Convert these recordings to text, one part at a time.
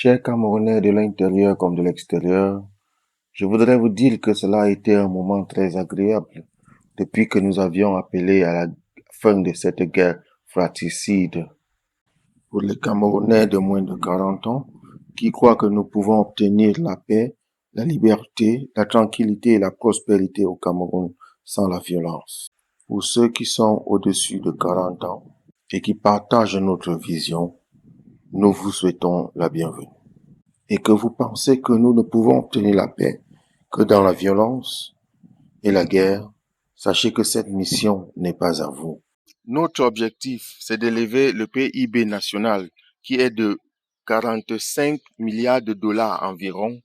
Chers Camerounais de l'intérieur comme de l'extérieur, je voudrais vous dire que cela a été un moment très agréable depuis que nous avions appelé à la fin de cette guerre fratricide. Pour les Camerounais de moins de 40 ans qui croient que nous pouvons obtenir la paix, la liberté, la tranquillité et la prospérité au Cameroun sans la violence. Pour ceux qui sont au-dessus de 40 ans et qui partagent notre vision, nous vous souhaitons la bienvenue. Et que vous pensez que nous ne pouvons obtenir la paix que dans la violence et la guerre, sachez que cette mission n'est pas à vous. Notre objectif, c'est d'élever le PIB national qui est de 45 milliards de dollars environ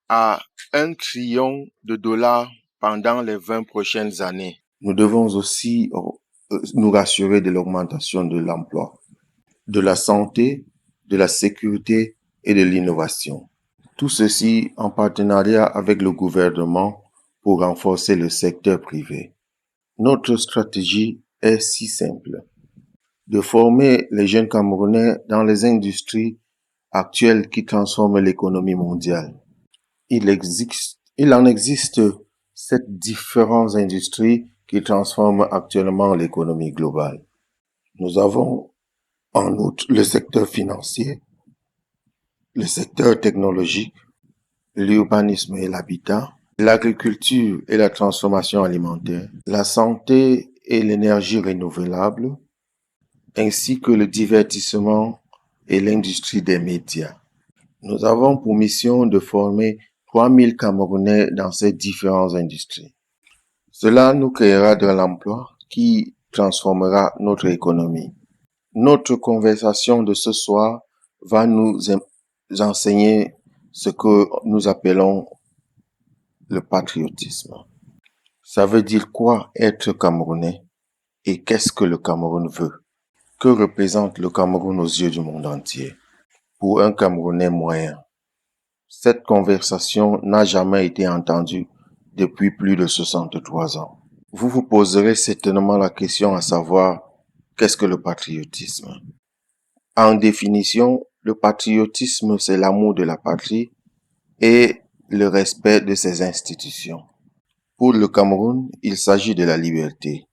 à 1 trillion de dollars pendant les 20 prochaines années. Nous devons aussi nous rassurer de l'augmentation de l'emploi, de la santé, de la sécurité et de l'innovation. Tout ceci en partenariat avec le gouvernement pour renforcer le secteur privé. Notre stratégie est si simple: de former les jeunes Camerounais dans les industries actuelles qui transforment l'économie mondiale. Il en existe 7 différentes industries qui transforment actuellement l'économie globale. Nous avons en outre le secteur financier, le secteur technologique, l'urbanisme et l'habitat, l'agriculture et la transformation alimentaire, la santé et l'énergie renouvelable, ainsi que le divertissement et l'industrie des médias. Nous avons pour mission de former 3000 Camerounais dans ces différentes industries. Cela nous créera de l'emploi qui transformera notre économie. Notre conversation de ce soir va nous enseigner ce que nous appelons le patriotisme. Ça veut dire quoi être Camerounais et qu'est-ce que le Cameroun veut? Que représente le Cameroun aux yeux du monde entier? Pour un Camerounais moyen, cette conversation n'a jamais été entendue depuis plus de 63 ans. Vous vous poserez certainement la question à savoir, qu'est-ce que le patriotisme? En définition, le patriotisme, c'est l'amour de la patrie et le respect de ses institutions. Pour le Cameroun, il s'agit de la liberté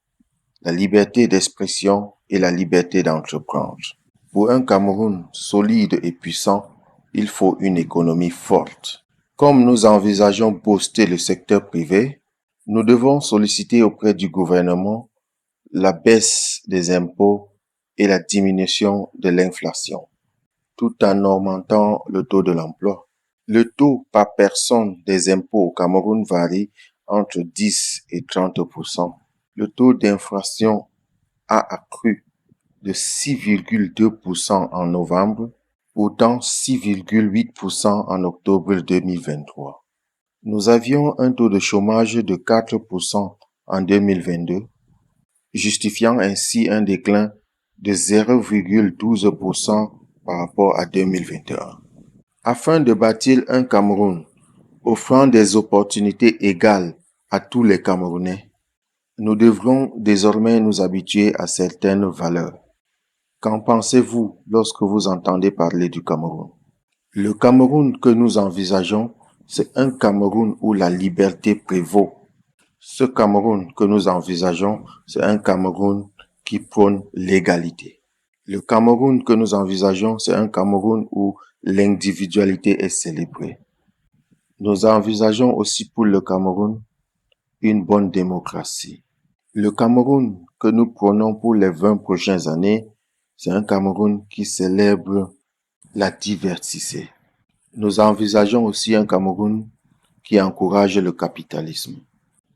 d'expression et la liberté d'entreprendre. Pour un Cameroun solide et puissant, il faut une économie forte. Comme nous envisageons booster le secteur privé, nous devons solliciter auprès du gouvernement la baisse des impôts et la diminution de l'inflation, tout en augmentant le taux de l'emploi. Le taux par personne des impôts au Cameroun varie entre 10 et 30%. Le taux d'inflation a accru de 6,2% en novembre, pourtant 6,8% en octobre 2023. Nous avions un taux de chômage de 4% en 2022, justifiant ainsi un déclin de 0,12% par rapport à 2021. Afin de bâtir un Cameroun offrant des opportunités égales à tous les Camerounais, nous devrons désormais nous habituer à certaines valeurs. Qu'en pensez-vous lorsque vous entendez parler du Cameroun? Le Cameroun que nous envisageons, c'est un Cameroun où la liberté prévaut. Ce Cameroun que nous envisageons, c'est un Cameroun qui prône l'égalité. Le Cameroun que nous envisageons, c'est un Cameroun où l'individualité est célébrée. Nous envisageons aussi pour le Cameroun une bonne démocratie. Le Cameroun que nous prônons pour les 20 prochaines années, c'est un Cameroun qui célèbre la diversité. Nous envisageons aussi un Cameroun qui encourage le capitalisme.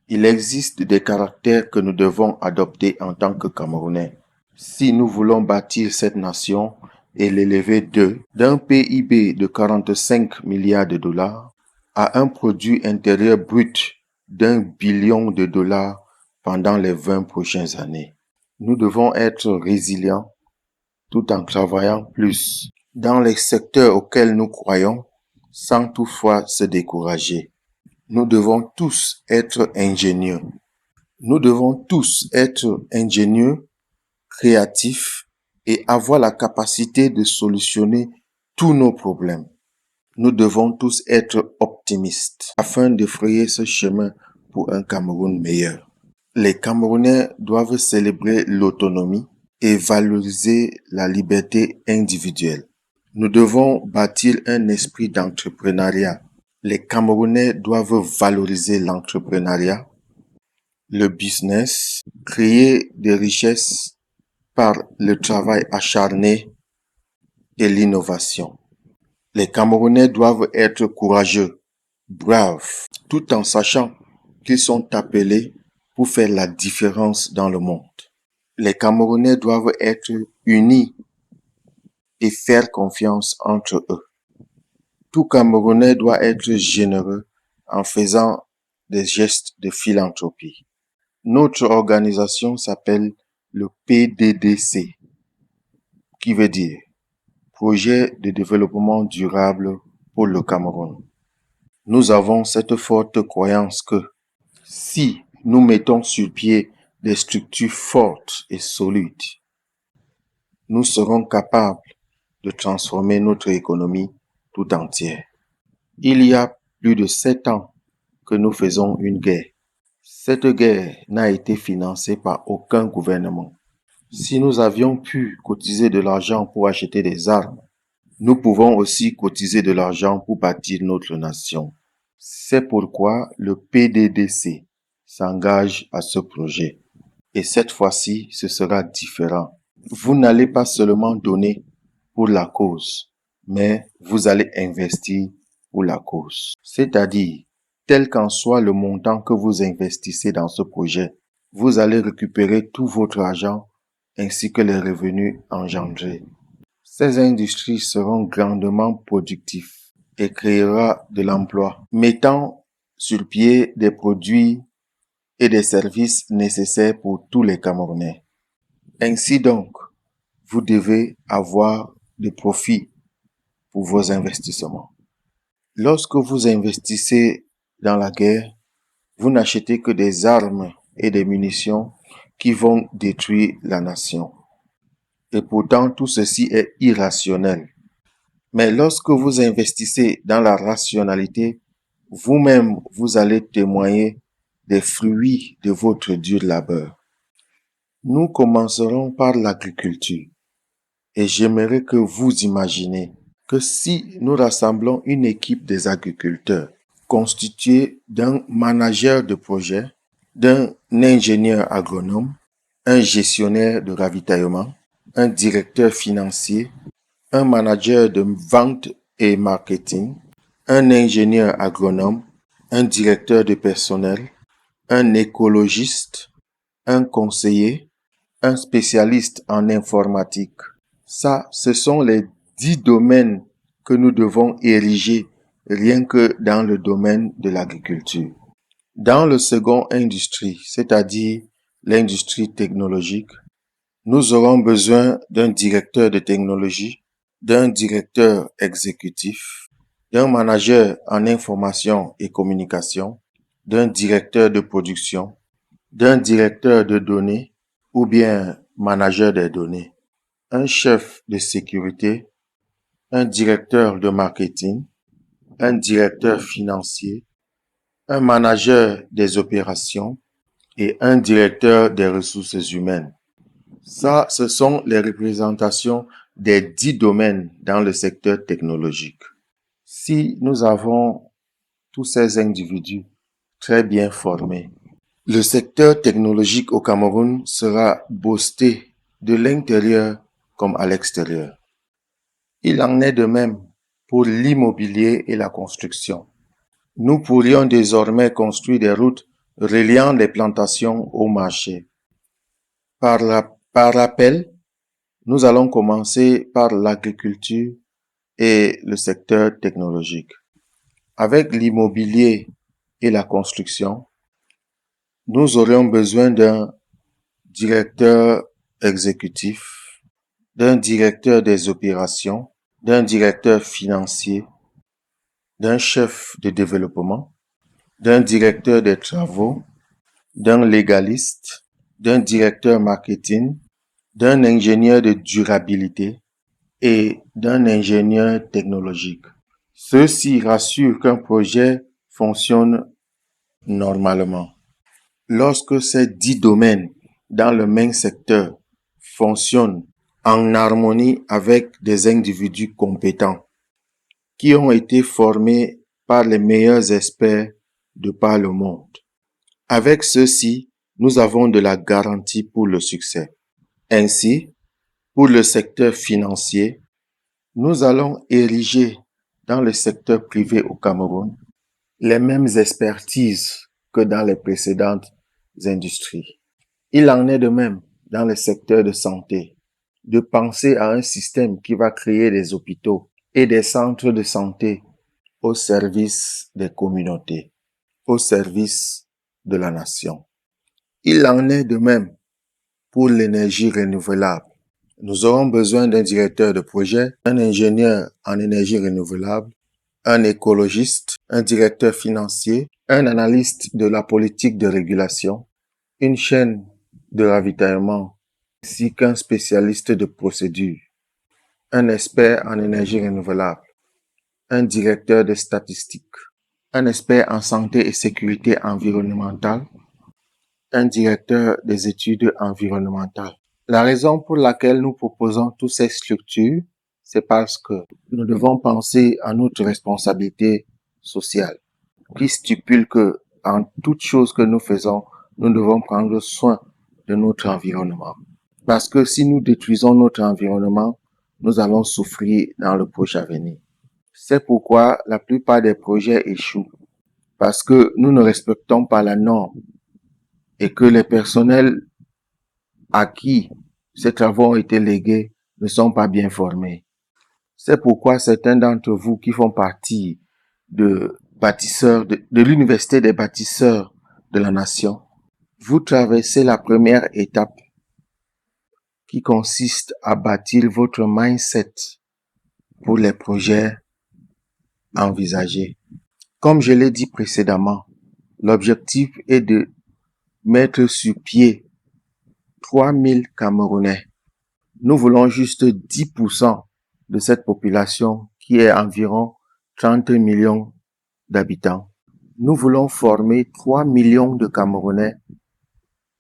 Il existe des caractères que nous devons adopter en tant que Camerounais si nous voulons bâtir cette nation et l'élever d'un PIB de 45 milliards de dollars à un produit intérieur brut d'1 billion de dollars pendant les 20 prochaines années. Nous devons être résilients tout en travaillant plus dans les secteurs auxquels nous croyons sans toutefois se décourager. Nous devons tous être ingénieux. Nous devons tous être ingénieux, créatifs et avoir la capacité de solutionner tous nos problèmes. Nous devons tous être optimistes afin de frayer ce chemin pour un Cameroun meilleur. Les Camerounais doivent célébrer l'autonomie et valoriser la liberté individuelle. Nous devons bâtir un esprit d'entrepreneuriat. Les Camerounais doivent valoriser l'entrepreneuriat, le business, créer des richesses par le travail acharné et l'innovation. Les Camerounais doivent être courageux, braves, tout en sachant qu'ils sont appelés pour faire la différence dans le monde. Les Camerounais doivent être unis et faire confiance entre eux. Tout Camerounais doit être généreux en faisant des gestes de philanthropie. Notre organisation s'appelle le PDDC, qui veut dire Projet de développement durable pour le Cameroun. Nous avons cette forte croyance que si nous mettons sur pied des structures fortes et solides, nous serons capables de transformer notre économie tout entière. Il y a plus de 7 ans que nous faisons une guerre. Cette guerre n'a été financée par aucun gouvernement. Si nous avions pu cotiser de l'argent pour acheter des armes, nous pouvons aussi cotiser de l'argent pour bâtir notre nation. C'est pourquoi le PDDC s'engage à ce projet. Et cette fois-ci, ce sera différent. Vous n'allez pas seulement donner pour la cause, mais vous allez investir pour la cause. C'est-à-dire, tel qu'en soit le montant que vous investissez dans ce projet, vous allez récupérer tout votre argent ainsi que les revenus engendrés. Ces industries seront grandement productives et créera de l'emploi, mettant sur pied des produits et des services nécessaires pour tous les Camerounais. Ainsi donc, vous devez avoir des profits pour vos investissements. Lorsque vous investissez dans la guerre, vous n'achetez que des armes et des munitions qui vont détruire la nation. Et pourtant, tout ceci est irrationnel. Mais lorsque vous investissez dans la rationalité, vous-même, vous allez témoigner des fruits de votre dur labeur. Nous commencerons par l'agriculture. Et j'aimerais que vous imaginez que si nous rassemblons une équipe des agriculteurs constituée d'un manager de projet, d'un ingénieur agronome, un gestionnaire de ravitaillement, un directeur financier, un manager de vente et marketing, un ingénieur agronome, un directeur de personnel, un écologiste, un conseiller, un spécialiste en informatique. Ça, ce sont les 10 domaines que nous devons ériger rien que dans le domaine de l'agriculture. Dans le second industrie, c'est-à-dire l'industrie technologique, nous aurons besoin d'un directeur de technologie, d'un directeur exécutif, d'un manager en information et communication, d'un directeur de production, d'un directeur de données ou bien manager des données, un chef de sécurité, un directeur de marketing, un directeur financier, un manager des opérations et un directeur des ressources humaines. Ça, ce sont les représentations des 10 domaines dans le secteur technologique. Si nous avons tous ces individus très bien formés, le secteur technologique au Cameroun sera boosté de l'intérieur comme à l'extérieur. Il en est de même pour l'immobilier et la construction. Nous pourrions désormais construire des routes reliant les plantations au marché. Par rappel, nous allons commencer par l'agriculture et le secteur technologique. Avec l'immobilier et la construction, nous aurions besoin d'un directeur exécutif, d'un directeur des opérations, d'un directeur financier, d'un chef de développement, d'un directeur des travaux, d'un légaliste, d'un directeur marketing, d'un ingénieur de durabilité, et d'un ingénieur technologique. Ceux-ci rassurent qu'un projet fonctionne normalement. Lorsque ces 10 domaines dans le même secteur fonctionnent en harmonie avec des individus compétents qui ont été formés par les meilleurs experts de par le monde. Avec ceux-ci, nous avons de la garantie pour le succès. Ainsi, pour le secteur financier, nous allons ériger dans le secteur privé au Cameroun les mêmes expertises que dans les précédentes industries. Il en est de même dans le secteur de santé, de penser à un système qui va créer des hôpitaux et des centres de santé au service des communautés, au service de la nation. Il en est de même pour l'énergie renouvelable. Nous aurons besoin d'un directeur de projet, un ingénieur en énergie renouvelable, un écologiste, un directeur financier, un analyste de la politique de régulation, une chaîne de ravitaillement, ainsi qu'un spécialiste de procédure, un expert en énergie renouvelable, un directeur de statistiques, un expert en santé et sécurité environnementale, un directeur des études environnementales. La raison pour laquelle nous proposons toutes ces structures, c'est parce que nous devons penser à notre responsabilité sociale, qui stipule que, en toute chose que nous faisons, nous devons prendre soin de notre environnement. Parce que si nous détruisons notre environnement, nous allons souffrir dans le proche avenir. C'est pourquoi la plupart des projets échouent, parce que nous ne respectons pas la norme et que les personnels à qui ces travaux ont été légués ne sont pas bien formés. C'est pourquoi certains d'entre vous qui font partie de bâtisseurs, de l'Université des bâtisseurs de la nation, vous traversez la première étape qui consiste à bâtir votre mindset pour les projets envisagés. Comme je l'ai dit précédemment, l'objectif est de mettre sur pied 3000 Camerounais. Nous voulons juste 10% de cette population qui est environ 30 millions d'habitants. Nous voulons former 3 millions de Camerounais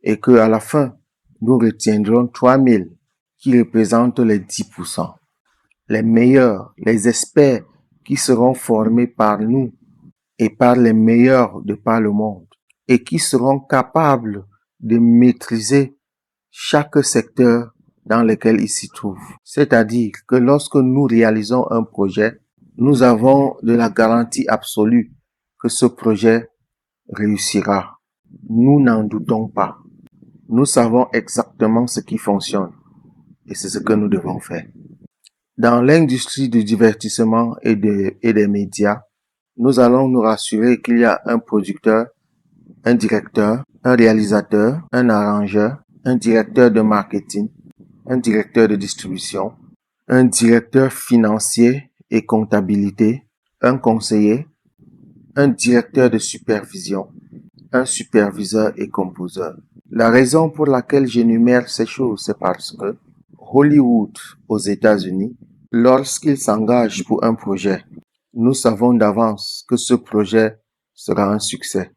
et que à la fin, nous retiendrons 3000 qui représentent les 10%. Les meilleurs, les experts qui seront formés par nous et par les meilleurs de par le monde et qui seront capables de maîtriser chaque secteur dans lequel ils s'y trouvent. C'est-à-dire que lorsque nous réalisons un projet, nous avons de la garantie absolue que ce projet réussira. Nous n'en doutons pas. Nous savons exactement ce qui fonctionne et c'est ce que nous devons faire. Dans l'industrie du divertissement et des médias, nous allons nous rassurer qu'il y a un producteur, un directeur, un réalisateur, un arrangeur, un directeur de marketing, un directeur de distribution, un directeur financier et comptabilité, un conseiller, un directeur de supervision, un superviseur et composeur. La raison pour laquelle j'énumère ces choses, c'est parce que Hollywood aux États-Unis, lorsqu'il s'engage pour un projet, nous savons d'avance que ce projet sera un succès.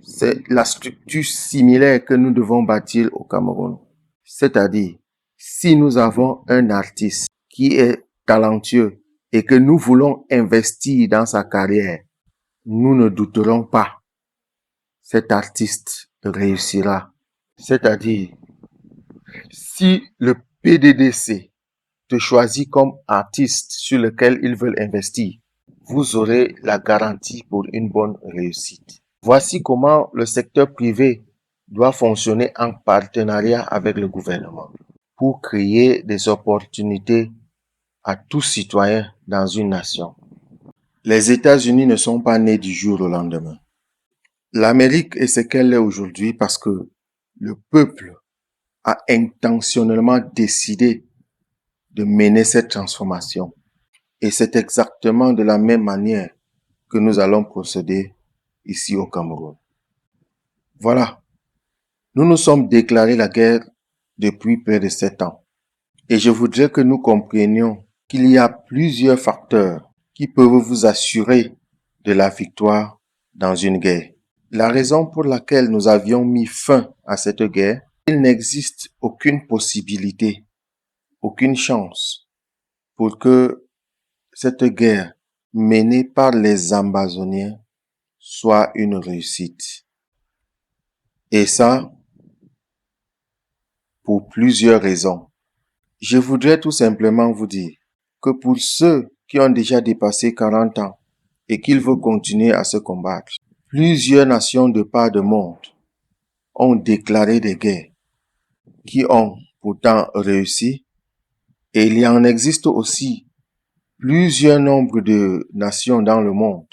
C'est la structure similaire que nous devons bâtir au Cameroun. C'est-à-dire, si nous avons un artiste qui est talentueux et que nous voulons investir dans sa carrière, nous ne douterons pas. Cet artiste réussira. C'est-à-dire, si le PDDC te choisit comme artiste sur lequel ils veulent investir, vous aurez la garantie pour une bonne réussite. Voici comment le secteur privé doit fonctionner en partenariat avec le gouvernement pour créer des opportunités à tout citoyen dans une nation. Les États-Unis ne sont pas nés du jour au lendemain. L'Amérique est ce qu'elle est aujourd'hui parce que le peuple a intentionnellement décidé de mener cette transformation. Et c'est exactement de la même manière que nous allons procéder ici au Cameroun. Voilà. Nous nous sommes déclarés la guerre depuis près de 7 ans. Et je voudrais que nous comprenions qu'il y a plusieurs facteurs qui peuvent vous assurer de la victoire dans une guerre. La raison pour laquelle nous avions mis fin à cette guerre, il n'existe aucune possibilité, aucune chance pour que cette guerre menée par les Ambazoniens soit une réussite. Et ça, pour plusieurs raisons. Je voudrais tout simplement vous dire que pour ceux qui ont déjà dépassé 40 ans et qu'ils veulent continuer à se combattre, plusieurs nations de par le monde ont déclaré des guerres qui ont pourtant réussi, et il y en existe aussi plusieurs nombres de nations dans le monde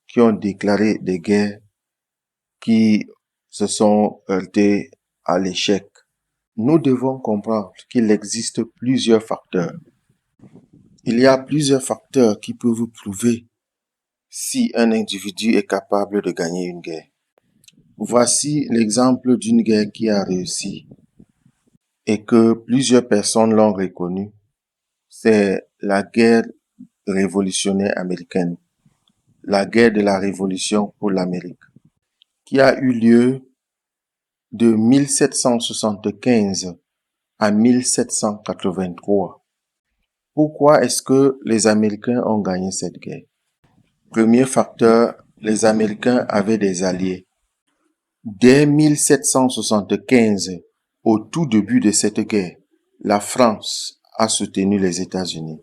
qui ont déclaré des guerres qui se sont heurtées à l'échec. Nous devons comprendre qu'il existe plusieurs facteurs. Il y a plusieurs facteurs qui peuvent vous prouver si un individu est capable de gagner une guerre. Voici l'exemple d'une guerre qui a réussi et que plusieurs personnes l'ont reconnu. C'est la guerre révolutionnaire américaine, la guerre de la Révolution pour l'Amérique, qui a eu lieu de 1775 à 1783. Pourquoi est-ce que les Américains ont gagné cette guerre? Premier facteur, les Américains avaient des alliés. Dès 1775, au tout début de cette guerre, la France a soutenu les États-Unis.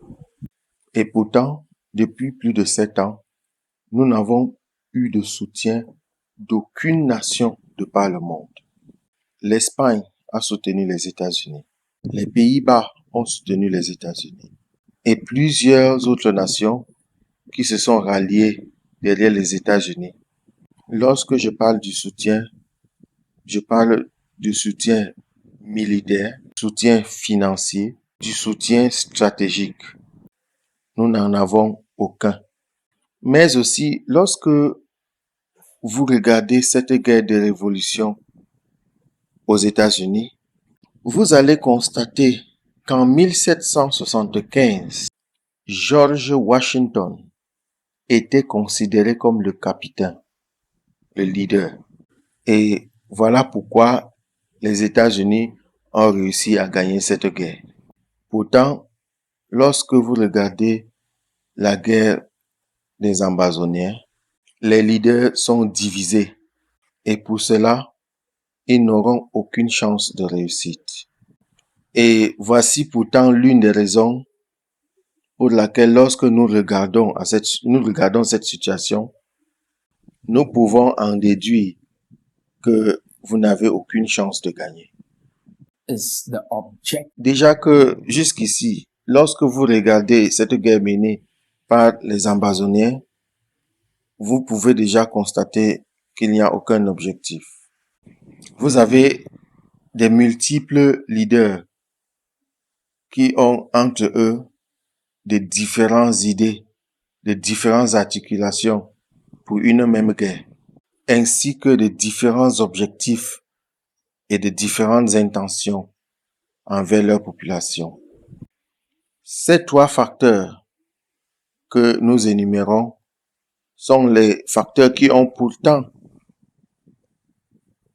Et pourtant, depuis plus de 7 ans, nous n'avons eu de soutien d'aucune nation de par le monde. L'Espagne a soutenu les États-Unis. Les Pays-Bas ont soutenu les États-Unis. Et plusieurs autres nations qui se sont ralliées derrière les États-Unis. Lorsque je parle du soutien, je parle du soutien militaire, du soutien financier, du soutien stratégique. Nous n'en avons aucun. Mais aussi, lorsque vous regardez cette guerre de révolution aux États-Unis, vous allez constater qu'en 1775, George Washington était considéré comme le capitaine, le leader. Et voilà pourquoi les États-Unis ont réussi à gagner cette guerre. Pourtant, lorsque vous regardez la guerre des Ambazoniens, les leaders sont divisés et pour cela, ils n'auront aucune chance de réussite. Et voici pourtant l'une des raisons pour laquelle lorsque nous regardons cette situation, nous pouvons en déduire que vous n'avez aucune chance de gagner. Déjà que jusqu'ici, lorsque vous regardez cette guerre menée par les Ambazoniens, vous pouvez déjà constater qu'il n'y a aucun objectif. Vous avez des multiples leaders qui ont entre eux de différentes idées, de différentes articulations pour une même guerre, ainsi que de différents objectifs et de différentes intentions envers leur population. Ces trois facteurs que nous énumérons sont les facteurs qui ont pourtant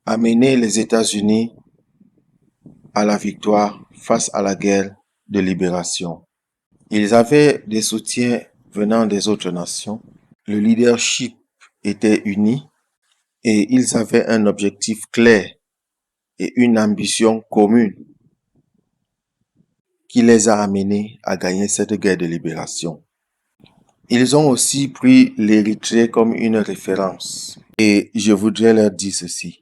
amené les États-Unis à la victoire face à la guerre de libération. Ils avaient des soutiens venant des autres nations. Le leadership était uni et ils avaient un objectif clair et une ambition commune qui les a amenés à gagner cette guerre de libération. Ils ont aussi pris l'Érythrée comme une référence. Et je voudrais leur dire ceci.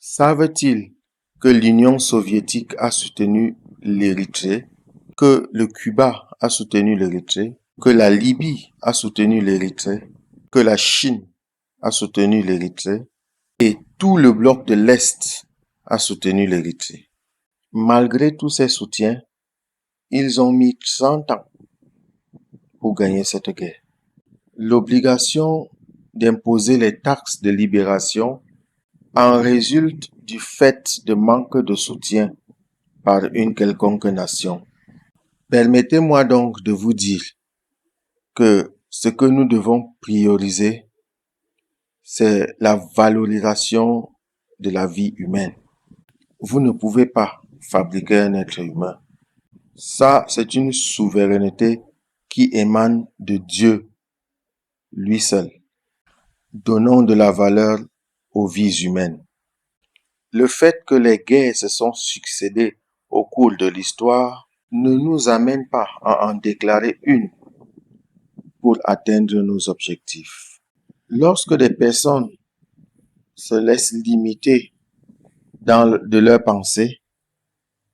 Savent-ils que l'Union soviétique a soutenu l'Érythrée, que le Cuba a soutenu l'Érythrée, que la Libye a soutenu l'Érythrée, que la Chine a soutenu l'Érythrée et tout le bloc de l'Est a soutenu l'Érythrée. Malgré tous ces soutiens, ils ont mis 30 ans pour gagner cette guerre. L'obligation d'imposer les taxes de libération en résulte du fait de manque de soutien par une quelconque nation. Permettez-moi donc de vous dire que ce que nous devons prioriser, c'est la valorisation de la vie humaine. Vous ne pouvez pas fabriquer un être humain. Ça, c'est une souveraineté qui émane de Dieu, lui seul. Donnons de la valeur aux vies humaines. Le fait que les guerres se sont succédées au cours de l'histoire ne nous amène pas à en déclarer une pour atteindre nos objectifs. Lorsque des personnes se laissent limiter de leurs pensées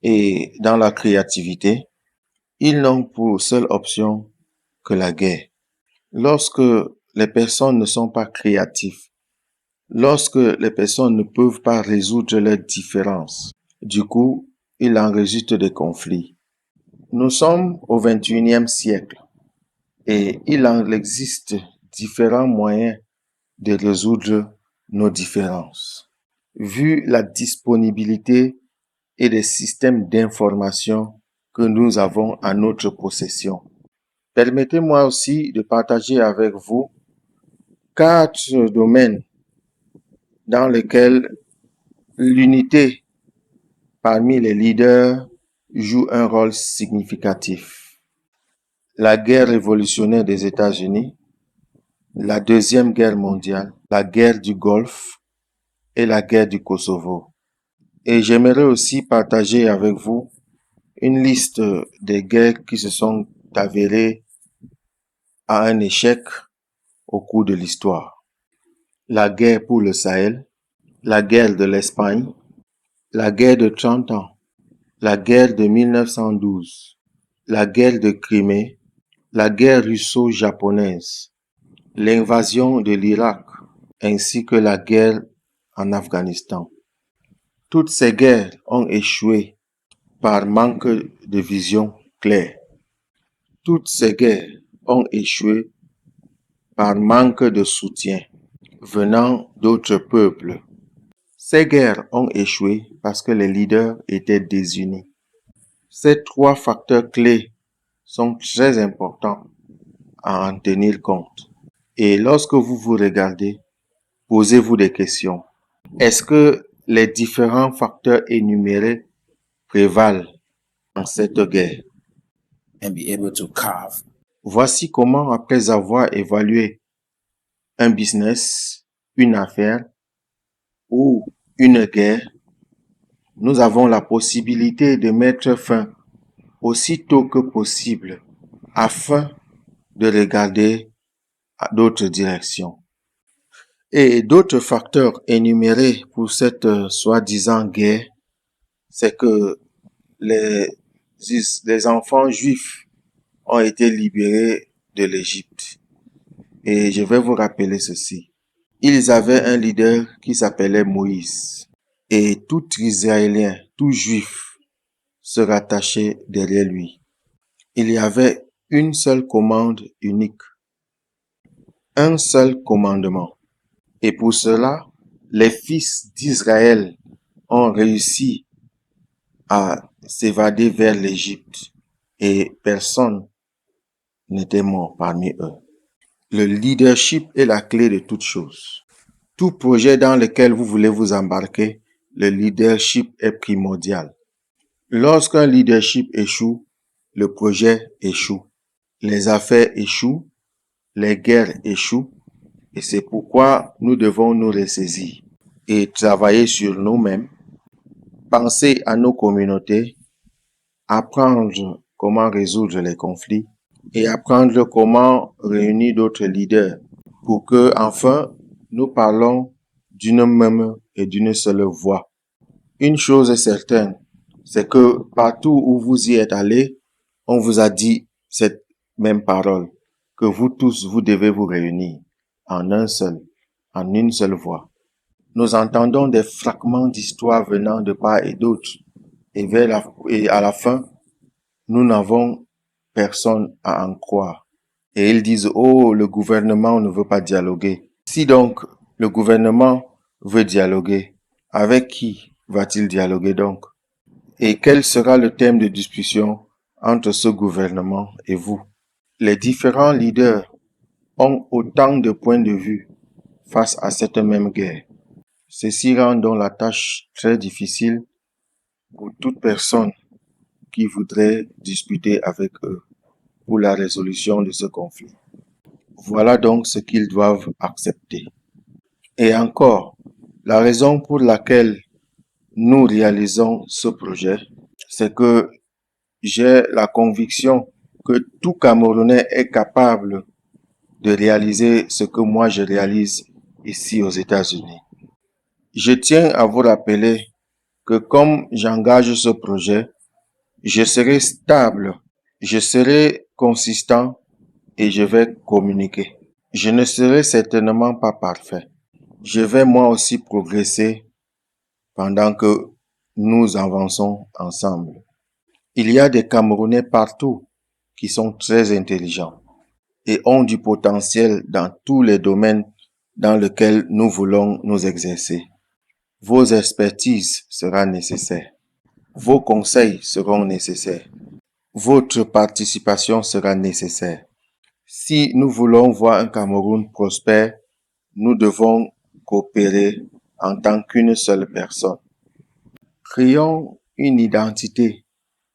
et dans la créativité, ils n'ont pour seule option que la guerre. Lorsque les personnes ne sont pas créatives, lorsque les personnes ne peuvent pas résoudre leurs différences, du coup, il en résulte des conflits. Nous sommes au XXIe siècle et il en existe différents moyens de résoudre nos différences. Vu la disponibilité et des systèmes d'information que nous avons à notre possession, permettez-moi aussi de partager avec vous 4 domaines dans lesquels l'unité parmi les leaders joue un rôle significatif. La guerre révolutionnaire des États-Unis, la Deuxième Guerre mondiale, la guerre du Golfe et la guerre du Kosovo. Et j'aimerais aussi partager avec vous une liste des guerres qui se sont avérées à un échec au cours de l'histoire. La guerre pour le Sahel, la guerre de l'Espagne, la guerre de 30 ans, la guerre de 1912, la guerre de Crimée, la guerre russo-japonaise, l'invasion de l'Irak, ainsi que la guerre en Afghanistan. Toutes ces guerres ont échoué par manque de vision claire. Toutes ces guerres ont échoué par manque de soutien venant d'autres peuples. Ces guerres ont échoué parce que les leaders étaient désunis. Ces 3 facteurs clés sont très importants à en tenir compte. Et lorsque vous vous regardez, posez-vous des questions. Est-ce que les différents facteurs énumérés prévalent en cette guerre? and be able to carve. Voici comment, après avoir évalué un business, une affaire ou une guerre, nous avons la possibilité de mettre fin aussitôt que possible afin de regarder à d'autres directions. Et d'autres facteurs énumérés pour cette soi-disant guerre, c'est que les enfants juifs ont été libérés de l'Égypte. Et je vais vous rappeler ceci. Ils avaient un leader qui s'appelait Moïse. Et tout Israélien, tout Juif se rattachait derrière lui. Il y avait une seule commande unique, un seul commandement. Et pour cela, les fils d'Israël ont réussi à s'évader vers l'Égypte et personne n'était mort parmi eux. Le leadership est la clé de toute chose. Tout projet dans lequel vous voulez vous embarquer, le leadership est primordial. Lorsqu'un leadership échoue, le projet échoue. Les affaires échouent, les guerres échouent, et c'est pourquoi nous devons nous ressaisir et travailler sur nous-mêmes, penser à nos communautés, apprendre comment résoudre les conflits et apprendre comment réunir d'autres leaders pour que, enfin, nous parlons d'une même et d'une seule voix. Une chose est certaine, c'est que partout où vous y êtes allés, on vous a dit cette même parole, que vous tous, vous devez vous réunir en une seule voix. Nous entendons des fragments d'histoire venant de part et d'autre, et à la fin, nous n'avons personne à en croire. Et ils disent, oh, le gouvernement ne veut pas dialoguer. Si donc le gouvernement veut dialoguer, avec qui va-t-il dialoguer donc? Et quel sera le thème de discussion entre ce gouvernement et vous. Les différents leaders ont autant de points de vue face à cette même guerre. Ceci rend donc la tâche très difficile pour toute personne qui voudrait discuter avec eux pour la résolution de ce conflit. Voilà donc ce qu'ils doivent accepter. Et encore, la raison pour laquelle nous réalisons ce projet, c'est que j'ai la conviction que tout Camerounais est capable de réaliser ce que moi je réalise ici aux États-Unis. Je tiens à vous rappeler que comme j'engage ce projet, je serai stable, je serai consistant et je vais communiquer. Je ne serai certainement pas parfait. Je vais moi aussi progresser pendant que nous avançons ensemble. Il y a des Camerounais partout qui sont très intelligents et ont du potentiel dans tous les domaines dans lesquels nous voulons nous exercer. Vos expertises seront nécessaires. Vos conseils seront nécessaires. Votre participation sera nécessaire. Si nous voulons voir un Cameroun prospère, nous devons coopérer en tant qu'une seule personne. Créons une identité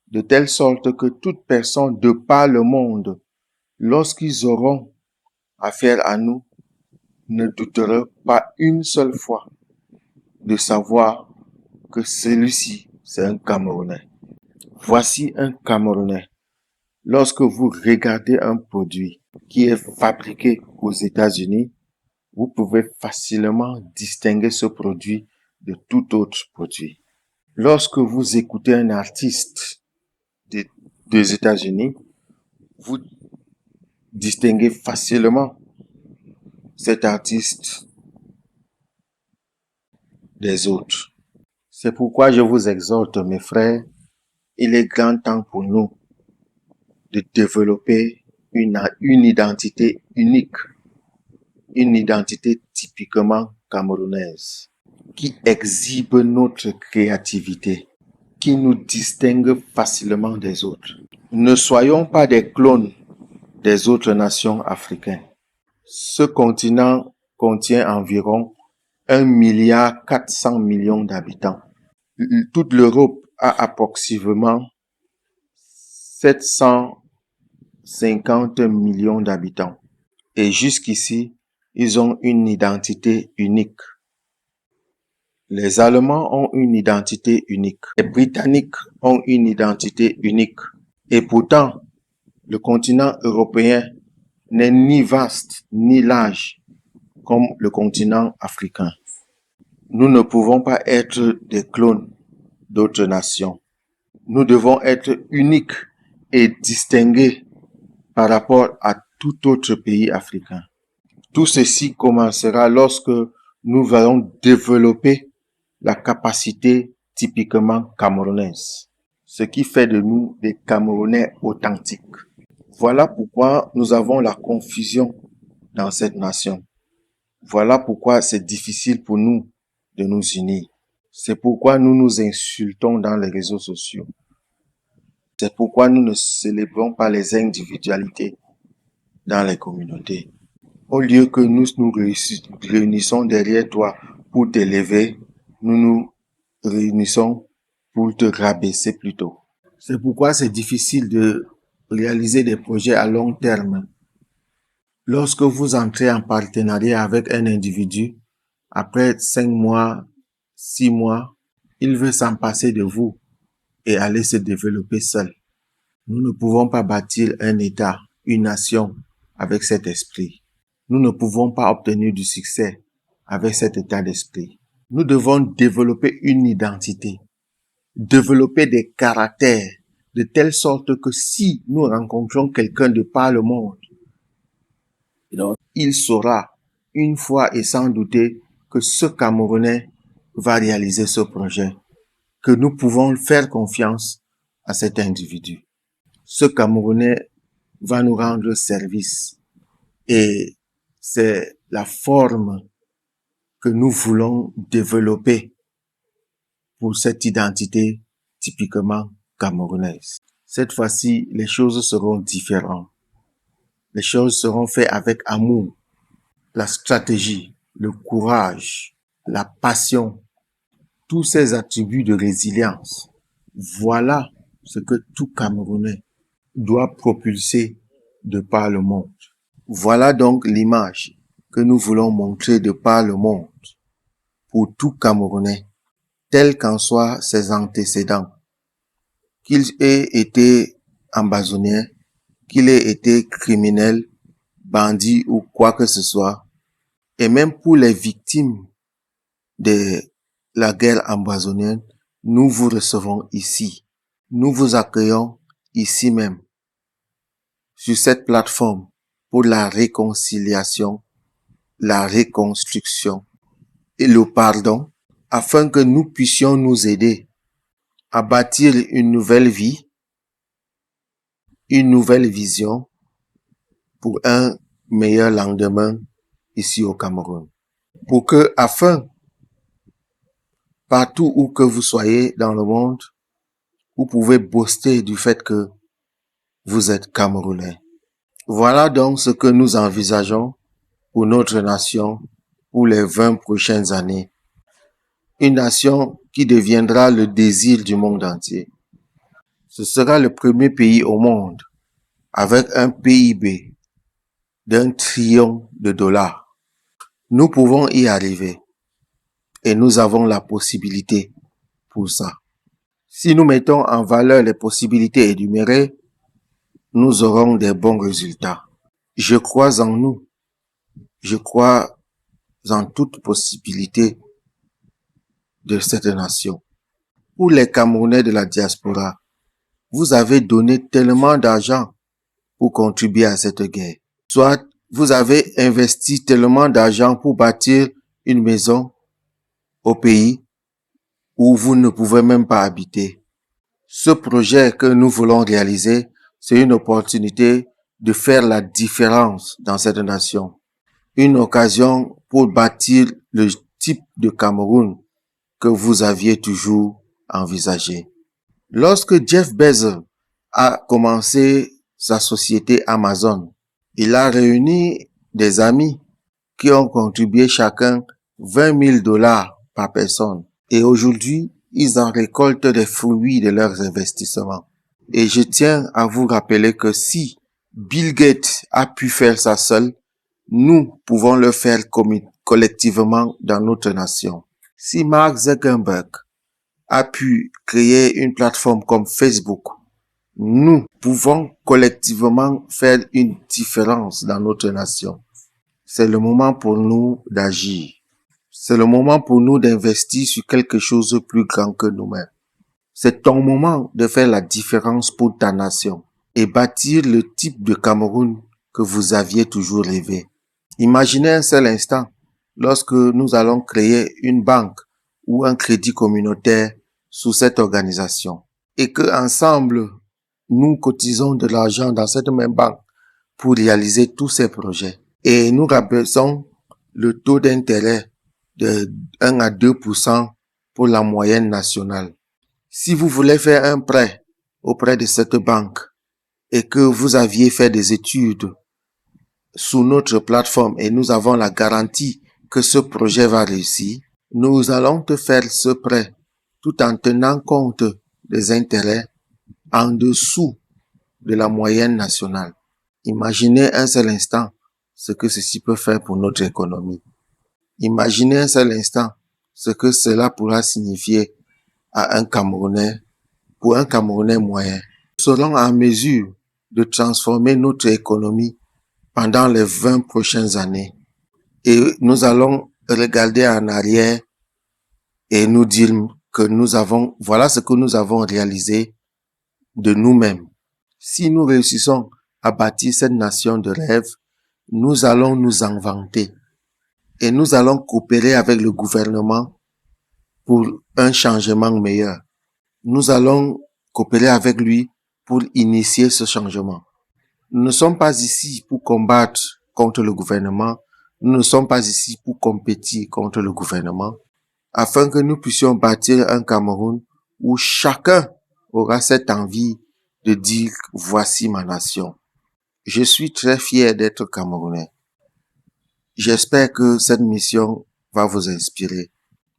de telle sorte que toute personne de par le monde, lorsqu'ils auront affaire à nous, ne douteront pas une seule fois de savoir que celui-ci, c'est un Camerounais. Voici un Camerounais. Lorsque vous regardez un produit qui est fabriqué aux États-Unis, vous pouvez facilement distinguer ce produit de tout autre produit. Lorsque vous écoutez un artiste des États-Unis, vous distinguez facilement cet artiste des autres. C'est pourquoi je vous exhorte, mes frères, il est grand temps pour nous de développer une identité unique, une identité typiquement camerounaise, qui exhibe notre créativité, qui nous distingue facilement des autres. Ne soyons pas des clones des autres nations africaines. Ce continent contient environ 1,4 milliard d'habitants. Toute l'Europe a approximativement 750 millions d'habitants. Et jusqu'ici, ils ont une identité unique. Les Allemands ont une identité unique. Les Britanniques ont une identité unique. Et pourtant, le continent européen n'est ni vaste ni large comme le continent africain. Nous ne pouvons pas être des clones d'autres nations. Nous devons être uniques et distingués par rapport à tout autre pays africain. Tout ceci commencera lorsque nous allons développer la capacité typiquement camerounaise, ce qui fait de nous des Camerounais authentiques. Voilà pourquoi nous avons la confusion dans cette nation. Voilà pourquoi c'est difficile pour nous de nous unir. C'est pourquoi nous nous insultons dans les réseaux sociaux. C'est pourquoi nous ne célébrons pas les individualités dans les communautés. Au lieu que nous nous réunissons derrière toi pour t'élever, nous nous réunissons pour te rabaisser plutôt. C'est pourquoi c'est difficile de réaliser des projets à long terme. Lorsque vous entrez en partenariat avec un individu, après 5 mois, 6 mois, il veut s'en passer de vous et aller se développer seul. Nous ne pouvons pas bâtir un État, une nation avec cet esprit. Nous ne pouvons pas obtenir du succès avec cet état d'esprit. Nous devons développer une identité, développer des caractères, de telle sorte que si nous rencontrons quelqu'un de par le monde, il saura, une fois et sans douter, que ce Camerounais va réaliser ce projet, que nous pouvons faire confiance à cet individu. Ce Camerounais va nous rendre service et c'est la forme que nous voulons développer pour cette identité typiquement camerounaise. Cette fois-ci, les choses seront différentes. Les choses seront faites avec amour, la stratégie, le courage, la passion, tous ces attributs de résilience. Voilà ce que tout Camerounais doit propulser de par le monde. Voilà donc l'image que nous voulons montrer de par le monde pour tout Camerounais, tel qu'en soient ses antécédents, qu'il ait été ambazonien, qu'il ait été criminel, bandit ou quoi que ce soit, et même pour les victimes de la guerre amazonienne, nous vous recevons ici. Nous vous accueillons ici même, sur cette plateforme, pour la réconciliation, la reconstruction et le pardon, afin que nous puissions nous aider à bâtir une nouvelle vie, une nouvelle vision pour un meilleur lendemain ici au Cameroun. Pour que, afin, partout où que vous soyez dans le monde, vous pouvez boaster du fait que vous êtes Camerounais. Voilà donc ce que nous envisageons pour notre nation pour les 20 prochaines années. Une nation qui deviendra le désir du monde entier. Ce sera le premier pays au monde avec un PIB d'1 trillion de dollars. Nous pouvons y arriver et nous avons la possibilité pour ça. Si nous mettons en valeur les possibilités énumérées, nous aurons des bons résultats. Je crois en nous. Je crois en toute possibilité de cette nation. Pour les Camerounais de la diaspora, vous avez donné tellement d'argent pour contribuer à cette guerre. Soit vous avez investi tellement d'argent pour bâtir une maison au pays où vous ne pouvez même pas habiter. Ce projet que nous voulons réaliser, c'est une opportunité de faire la différence dans cette nation. Une occasion pour bâtir le type de Cameroun que vous aviez toujours envisagé. Lorsque Jeff Bezos a commencé sa société Amazon, il a réuni des amis qui ont contribué chacun 20 000 dollars par personne. Et aujourd'hui, ils en récoltent des fruits de leurs investissements. Et je tiens à vous rappeler que si Bill Gates a pu faire ça seul, nous pouvons le faire collectivement dans notre nation. Si Mark Zuckerberg a pu créer une plateforme comme Facebook, nous pouvons collectivement faire une différence dans notre nation. C'est le moment pour nous d'agir. C'est le moment pour nous d'investir sur quelque chose de plus grand que nous-mêmes. C'est ton moment de faire la différence pour ta nation et bâtir le type de Cameroun que vous aviez toujours rêvé. Imaginez un seul instant lorsque nous allons créer une banque ou un crédit communautaire sous cette organisation et que ensemble nous cotisons de l'argent dans cette même banque pour réaliser tous ces projets et nous rabaissons le taux d'intérêt de 1 à 2% pour la moyenne nationale. Si vous voulez faire un prêt auprès de cette banque et que vous aviez fait des études sous notre plateforme et nous avons la garantie que ce projet va réussir, nous allons te faire ce prêt tout en tenant compte des intérêts en dessous de la moyenne nationale. Imaginez un seul instant ce que ceci peut faire pour notre économie. Imaginez un seul instant ce que cela pourra signifier à un Camerounais, pour un Camerounais moyen. Nous serons en mesure de transformer notre économie pendant les 20 prochaines années. Et nous allons regarder en arrière et nous dire que voilà ce que nous avons réalisé de nous-mêmes. Si nous réussissons à bâtir cette nation de rêve, nous allons nous en vanter. Et nous allons coopérer avec le gouvernement pour un changement meilleur. Nous allons coopérer avec lui pour initier ce changement. Nous ne sommes pas ici pour combattre contre le gouvernement. Nous ne sommes pas ici pour compétir contre le gouvernement, afin que nous puissions bâtir un Cameroun où chacun aura cette envie de dire « Voici ma nation ». Je suis très fier d'être Camerounais. J'espère que cette mission va vous inspirer.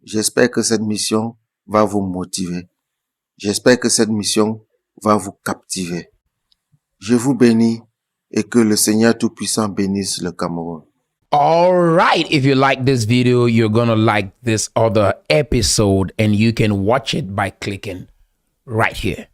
J'espère que cette mission va vous motiver. J'espère que cette mission va vous captiver. Je vous bénis et que le Seigneur Tout-Puissant bénisse le Cameroun. All right. If you like this video, you're going to like this other episode, and you can watch it by clicking right here.